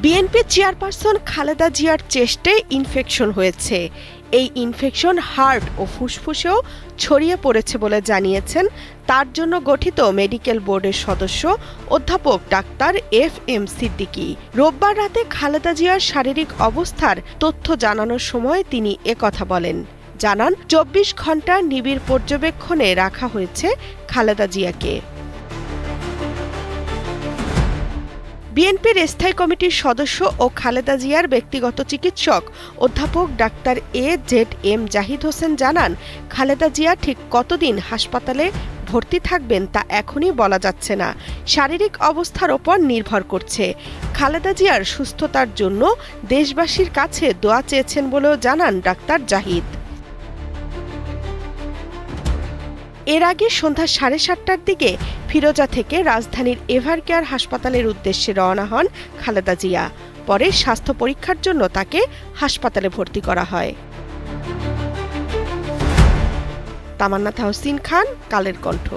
BNP chairperson Khaleda জিয়ার চেস্টে infection হয়েছে। এই ইনফেকশন হার্ট ও ফুসফুসেও ছড়িয়ে পড়েছে বলে জানিয়েছেন তার জন্য গঠিত মেডিকেল বোর্ডের সদস্য অধ্যাপক ডাক্তার FM সিদ্দিকী। রোববার রাতে খালেদা জিয়ার শারীরিক অবস্থার তথ্য জানানোর সময় তিনি একথা বলেন। জানান ২৪ ঘণ্টা নিবিড় পর্যবেক্ষণে রাখা হয়েছে খালেদা জিয়াকে। বিএনপির স্থায়ী কমিটির সদস্য ও খালেদা জিয়ার ব্যক্তিগত চিকিৎসক অধ্যাপক ডাক্তার AZM জাহিদ হোসেন জানান, খালেদা জিয়া ঠিক কতদিন হাসপাতালে ভর্তি থাকবেন তা এখনই বলা যাচ্ছে না, শারীরিক অবস্থার ওপর নির্ভর করছে। খালেদা জিয়ার সুস্থতার জন্য দেশবাসীর কাছে দোয়া চেয়েছেন বলেও জানান ডাক্তার জাহিদ। এর আগে সন্ধ্যা 7:30টার দিকে ফিরোজা থেকে রাজধানীর এভারকেয়ার হাসপাতালের উদ্দেশ্যে রওনা হন খালেদা জিয়া। পরে স্বাস্থ্য পরীক্ষার জন্য তাকে হাসপাতালে ভর্তি করা হয়। তামান্না তাহসিন খান, কালের কণ্ঠ।